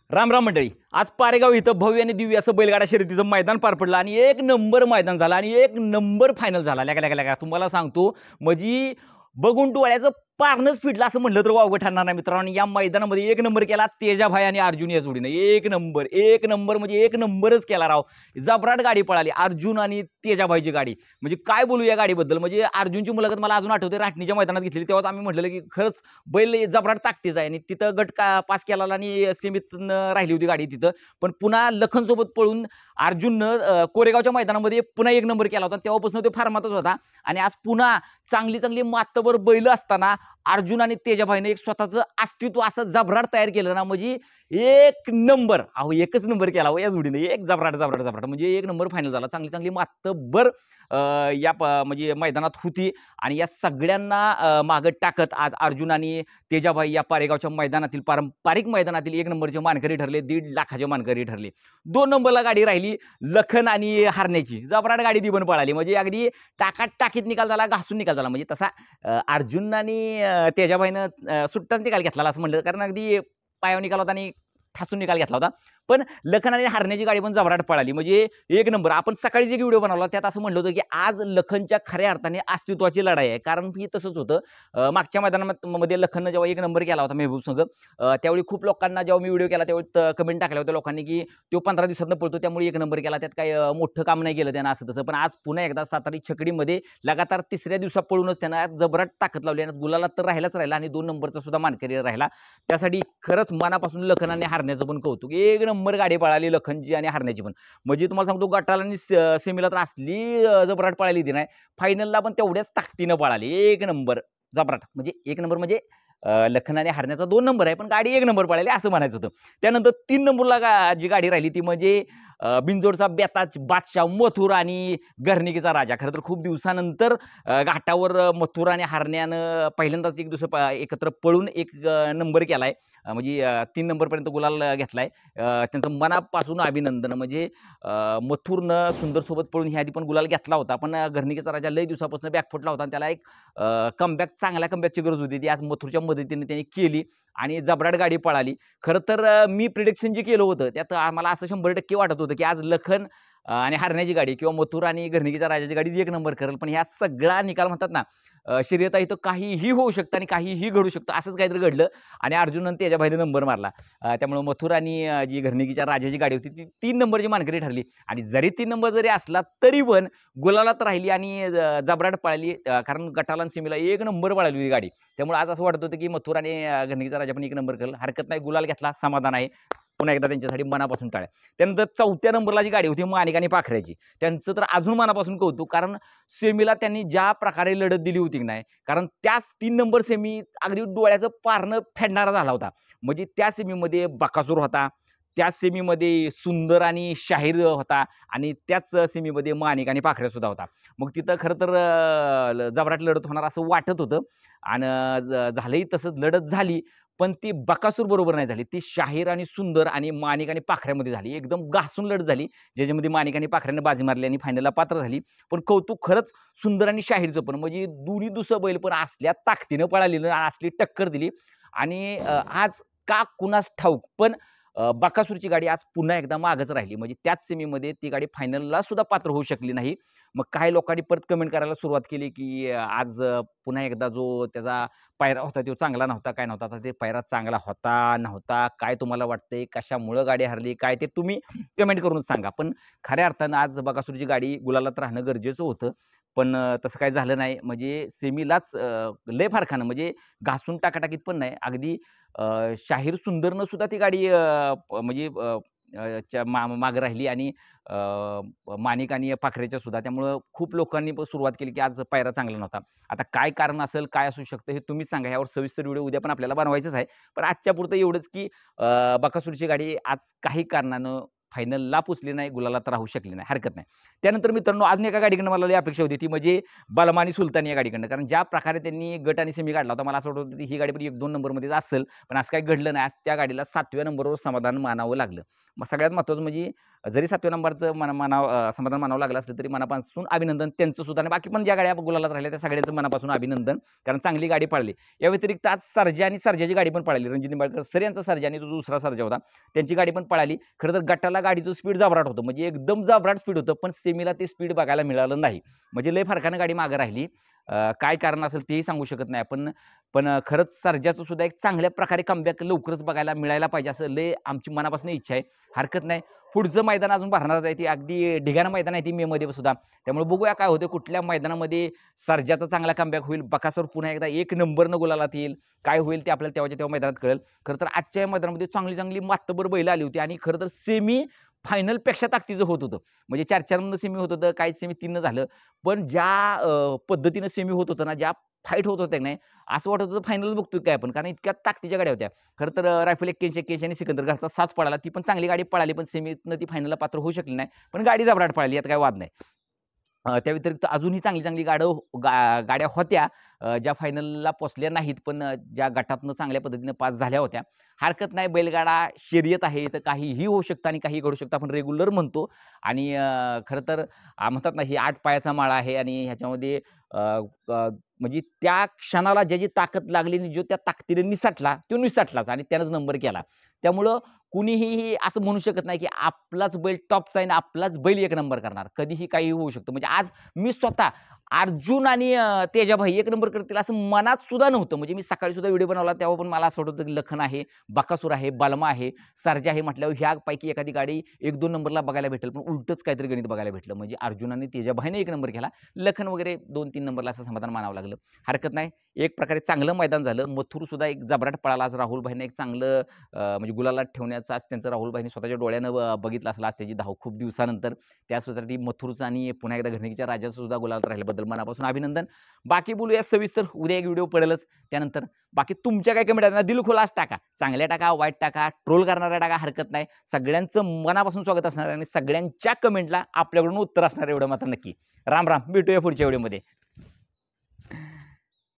राम राम मंडळी, आज पारेगाव इथं भव्य आणि दिव्य असं बैलगाडा शर्यतीचं मैदान पार पडलं आणि एक नंबर मैदान झालं आणि एक नंबर फायनल झाला. लगा तुम्हाला सांगतो म्हणजे बघून डोळ्याचं पारणंच फिटलं असं म्हटलं तर वावगं ठरणार नाही मित्रांनो. आणि या मैदानामध्ये एक नंबर केला तेजाभाई आणि अर्जुन या जोडीनं. एक नंबर म्हणजे एक नंबरच केला राव. जबराट गाडी पळाली अर्जुन आणि तेजाभाईची गाडी. म्हणजे काय बोलू या गाडीबद्दल. म्हणजे अर्जुनची मुलाखत मला अजून आठवते, राटणीच्या मैदानात घेतलेली. तेव्हाच आम्ही म्हटलेलं की खरंच बैल जबराट ताकदीचा आहे आणि तिथं गट पास केला आणि सीमित राहिली होती गाडी तिथं. पण पुन्हा लखनसोबत पळून अर्जुननं कोरेगावच्या मैदानामध्ये पुन्हा एक नंबर केला होता. तेव्हापासून तो फार्मातच होता आणि आज पुन्हा चांगली चांगली मातबर बैल असताना अर्जुन आणि तेजाभाईने एक स्वतःचं अस्तित्व असं जबराट तयार केलं ना. म्हणजे एक नंबर, अहो एकच नंबर केला हो या जोडीने. एक जबराट जबराट जबराट म्हणजे एक नंबर फायनल झाला. चांगली चांगली मातबर म्हणजे मैदानात होती आणि या सगळ्यांना मागं टाकत आज अर्जुन आणि तेजाभाई या पारेगावच्या मैदानातील पारंपरिक मैदानातील एक नंबरचे मानकरी ठरले. 1.5 लाखाचे मानकरी ठरले. 2 नंबरला गाडी राहिली लखन आणि हरण्याची. जबराट गाडी ती पण पळाली. म्हणजे अगदी टाकीत निकाल झाला, घासून निकाल झाला. म्हणजे तसा अर्जुन आणि तेजाभाईनं सुट्टाच निकाल घेतला असं म्हणलं, कारण अगदी पायावर निकाल होता आणि ठासून निकाल घेतला होता. पण लखन आणि हरण्याची गाडी पण जबराट पळाली. म्हणजे एक नंबर. आपण सकाळी जे व्हिडिओ बनवला त्यात असं म्हटलं होतं की आज लखनच्या खऱ्या अर्थाने अस्तित्वाची लढाई आहे. कारण ही तसंच होतं. मागच्या मैदानामध्ये लखननं जेव्हा एक नंबर केला होता मेहबूब संघ, त्यावेळी खूप लोकांना जेव्हा मी व्हिडिओ केला त्यावेळी कमेंट टाकल्या होत्या लोकांनी की तो 15 दिवसातनं पळतो त्यामुळे एक नंबर केला, त्यात काही मोठं काम नाही केलं त्यानं असं तसं. पण आज पुन्हा एकदा सातारी छकडीमध्ये लगातार तिसऱ्या दिवसा पळूनच त्यानं जबराट ताकद लावली आणि गुलाला तर राहिलाच राहिला आणि 2 नंबरचा सुद्धा मानकरी राहिला. त्यासाठी खरंच मनापासून लखन आणि हरण्याचं पण कौतुक. एक नंबर गाडी पळाली लखनची आणि हरण्याची पण. म्हणजे तुम्हाला सांगतो गटाला आणि सेमीला तर असली जबराट पळाली ती नाही. फायनलला पण तेवढ्याच ताकदीनं पळाली. एक नंबर जबराट. म्हणजे एक नंबर म्हणजे लखन आणि हरण्याचा 2 नंबर आहे, पण गाडी एक नंबर पळाली असं म्हणायचं होतं. त्यानंतर 3 नंबरला जी गाडी राहिली ती म्हणजे बिनजोडचा बेताज बादशाह मथुर आणि गर्णिकीचा राजा. खरं तर खूप दिवसानंतर घाटावर मथुर आणि हरण्यानं पहिल्यांदाच एक दुसरं एकत्र पळून एक नंबर केलाय. म्हणजे 3 नंबरपर्यंत गुलाल घेतलाय. त्यांचं मनापासून अभिनंदन. म्हणजे मथुरनं सुंदरसोबत पळून ह्या आधी पण गुलाल घेतला होता. पण गर्णिकेचा राजा लय दिवसापासून बॅकफुटला होता आणि त्याला एक चांगल्या कमबॅकची गरज होती. ती आज मथुरच्या मदतीने त्यांनी केली आणि जबराट गाडी पळाली. खरं तर मी प्रिडिक्शन जे केलं होतं त्यात मला असं 100% वाटत होतं की आज लखन आणि हरण्याची गाडी किंवा मथुर आणि गर्णिकीच्या राजाची गाडी एक नंबर करेल. पण ह्या सगळा निकाल म्हणतात ना, शर्यत आहे तर काहीही होऊ शकतं आणि काहीही घडू शकतं. असंच काहीतरी घडलं आणि अर्जुन आणि त्याच्याबाहेर नंबर मारला. त्यामुळे मथुर आणि जी गर्णिकीच्या राजाची गाडी होती ती 3 नंबरची मानकरी ठरली. आणि जरी 3 नंबर जरी असला तरी पण गुलालात राहिली आणि जबराट पळाली. कारण गटाला आणि सेमीला एक नंबर पळाली होती गाडी. त्यामुळे आज असं वाटत होतं की मथुर आणि गर्णिकीचा राजा पण एक नंबर करेल. हरकत नाही, गुलाल घेतला, समाधान आहे. पुन्हा एकदा त्यांच्यासाठी मनापासून टाळ्या. त्यानंतर 4थ्या नंबरला जी गाडी होती माणिक आणि पाखऱ्याची, त्यांचं तर अजून मनापासून कौतुक. कारण सेमीला त्यांनी ज्या प्रकारे लढत दिली होती की नाही, कारण त्याच 3 नंबर सेमी अगदी डोळ्याचं पारणं फेडणारा झाला होता. म्हणजे त्या सेमीमध्ये बकासूर होता, त्याच सेमीमध्ये सुंदर आणि शाहीर होता आणि त्याच सेमीमध्ये माणिक आणि पाखऱ्या सुद्धा होता. मग तिथं खरं तर जबराट लढत होणार असं वाटत होतं आणि झालंही तसंच, लढत झाली. पण ती बकासूर बरोबर नाही झाली. ती शाहीर आणि सुंदर आणि माणिक आणि पाखऱ्यामध्ये झाली. एकदम घासून लढत झाली, ज्याच्यामध्ये माणिक आणि पाखऱ्याने बाजी मारली आणि फायनलला पात्र झाली. पण कौतुक खरंच सुंदर आणि शाहीरचं पण. म्हणजे दोन्ही दुसरं बैल पण असल्या ताकदीनं पळालेलं, असली टक्कर दिली आणि आज का कुणास ठाऊक पण बकासूरची गाडी आज पुन्हा एकदा मागच राहिली. म्हणजे त्याच सेमीमध्ये ती गाडी फायनलला सुद्धा पात्र होऊ शकली नाही. मग काही लोकांनी परत कमेंट करायला सुरुवात केली, की आज पुन्हा एकदा जो त्याचा पायरा होता तो चांगला नव्हता, काय नव्हता. आता ते पायरा चांगला होता, नव्हता, काय तुम्हाला वाटतंय? कशामुळं गाडी हरली? काय ते तुम्ही कमेंट करून सांगा. पण खऱ्या अर्थानं आज बकासूरची गाडी गुलालात राहणं गरजेचं होतं. पण तसं काही झालं नाही. म्हणजे सेमीलाच लय फरकानं, म्हणजे घासून टाकाटाकीत पण नाही. अगदी शाहीर सुंदरनं सुद्धा ती गाडी म्हणजे मागं राहिली आणि माणिक आणि पाखरेच्या सुद्धा. त्यामुळं खूप लोकांनी सुरुवात केली, की आज पायरा चांगला नव्हता. आता काय कारण असेल, काय असू शकतं हे तुम्हीच सांगा. यावर सविस्तर व्हिडिओ उद्या पण आपल्याला बनवायचंच आहे. पण आजच्या पुरतं एवढंच, की बकासूरची गाडी आज काही कारणानं फायनलला पोचले नाही, गुलालात राहू शकले नाही, हरकत नाही. त्यानंतर मित्रांनो अजून एका गाडीकडनं मला लई अपेक्षा होती, ती म्हणजे बलमा आणि सुलतान या गाडीकडनं. कारण ज्या प्रकारे त्यांनी गट आणि सेमी काढला होता, मला असं वाटत होतं की ही गाडी पण 1-2 नंबरमध्येच असेल, पण असं काही घडलं नाही. आज त्या गाडीला 7व्या नंबरवर समाधान मानावं लागलं. मग सगळ्यात महत्त्वाचं म्हणजे जरी 7व्या नंबरचं समाधान मानावं लागलं असलं तरी मनापासून अभिनंदन त्यांचं सुद्धा आणि बाकी पण ज्या गाड्या गुलालात राहिल्या त्या सगळ्यांचं मनापासून अभिनंदन. कारण चांगली गाडी पळाली. या व्यतिरिक्त आज सर्जा आणि सर्जाची गाडी पण पळाली. रणजित निंबाळकर सर यांचा सर्जा आणि तो दुसरा सर्जा होता. त्यांची गाडी पण पळाली. खरं तर गटाला गाडीचं स्पीड जबराट होतं. म्हणजे एकदम जबराट स्पीड होतं. पण सेमीला ते स्पीड बघायला मिळालं नाही. म्हणजे लय फरकानं गाडी मागे राहिली. काय कारण असेल तेही सांगू शकत नाही आपण. पण खरंच सर्जाचं सुद्धा एक चांगल्या प्रकारे कमबॅक लवकरच बघायला मिळायला पाहिजे असं लय आमची मनापासून इच्छा आहे. हरकत नाही. पुढचं मैदान अजून भरणारच आहे. ती अगदी ढिगाणं मैदान आहे ती मेमध्ये सुद्धा. त्यामुळे बघूया काय होतं. कुठल्या मैदानामध्ये सर्जाचा चांगला कमबॅक होईल. बकासूर पुन्हा एकदा 1 नंबरनं गुलालात येईल. काय होईल ते आपल्याला तेव्हाच्या तेव्हा मैदानात कळेल. खरं तर आजच्या या मैदानामध्ये चांगली मातबर बैलं आली होती आणि खरं तर सेमी फायनलपेक्षा ताकदीचं होत होतं. म्हणजे 4-4 सेमी होत होतं, काही सेमी 3 झालं. पण ज्या पद्धतीनं सेमी होत होतं ना, ज्या फाईट होत होत्या नाही, असं वाटत होतं फायनल बघतोय काय आपण. कारण इतक्या ताकदीच्या गाड्या होत्या. खरं तर रायफल 81-81 आणि सिकंदर घरचा साथ पळाला. ती पण चांगली गाडी पळाली, पण सेमीतनं ती फायनलला पात्र होऊ शकली नाही. पण गाडी जबराट पळाली, यात काही वाद नाही. त्या व्यतिरिक्त अजूनही चांगली गाड्या होत्या ज्या फायनलला पोहोचल्या नाहीत, पण ज्या गटातनं चांगल्या पद्धतीनं पास झाल्या होत्या. हरकत नाही, बैलगाडा शर्यत आहे, तर काहीही होऊ शकतं आणि काही घडू शकतं. आपण रेग्युलर म्हणतो आणि खरं तर म्हणतात ना, ही 8 पायाचा माळा आहे आणि ह्याच्यामध्ये अ, अ, म्हणजे त्या क्षणाला ज्याची ताकद लागली आणि जो त्या ताकदीने निसटला, तो निसटलाच आणि त्यानंच नंबर केला. त्यामुळं कुणीही असं म्हणू शकत नाही, की आपलाच बैल टॉपचा आहे आणि आपलाच बैल 1 नंबर करणार. कधीही काहीही होऊ शकतं. म्हणजे आज मी स्वतः अर्जुन आणि तेजाभाई 1 नंबर करतील असं मनात सुद्धा नव्हतं. म्हणजे मी सकाळी सुद्धा व्हिडिओ बनवला तेव्हा पण मला असं वाटत होतं, की लखन आहे, बकासूर आहे, बलमा आहे, सर्जा आहे म्हटल्यावर ह्यापैकी एखादी गाडी 1-2 नंबरला बघायला भेटेल. पण उलटंच काहीतरी गणित बघायला भेटलं. म्हणजे अर्जुन आणि तेजाभाईने 1 नंबर केला. लखन वगैरे 2-3 नंबरला असं समाधान मानावं लागलं. हरकत नाही. एक प्रकारे चांगलं मैदान झालं. मथुर सुद्धा एक जबराट पळाला. आज राहुलभाईने एक चांगलं म्हणजे गुलालात ठेवण्याचं आज त्यांचं राहुलभाईने स्वतःच्या डोळ्यानं बघितलं असेल आज त्याची धाव खूप दिवसानंतर. त्यासाठी मथुरचं आणि पुन्हा एकदा घरणीच्या राजाचं सुद्धा गुलालात राहिल्याबद्दल मनापासून अभिनंदन. बाकी बोलूया सविस्तर. उद्या एक व्हिडिओ पडेलच त्यानंतर. बाकी तुमच्या काय कमेंट आहेत ना, दिलखुलास टाका. चांगल्या टाका, वाईट टाका, ट्रोल करणाऱ्या टाका, हरकत नाही. सगळ्यांचं मनापासून स्वागत असणार आहे आणि सगळ्यांच्या कमेंटला आपल्याकडून उत्तर असणार एवढं मात्र नक्की. राम राम. भेटूया पुढच्या व्हिडिओमध्ये.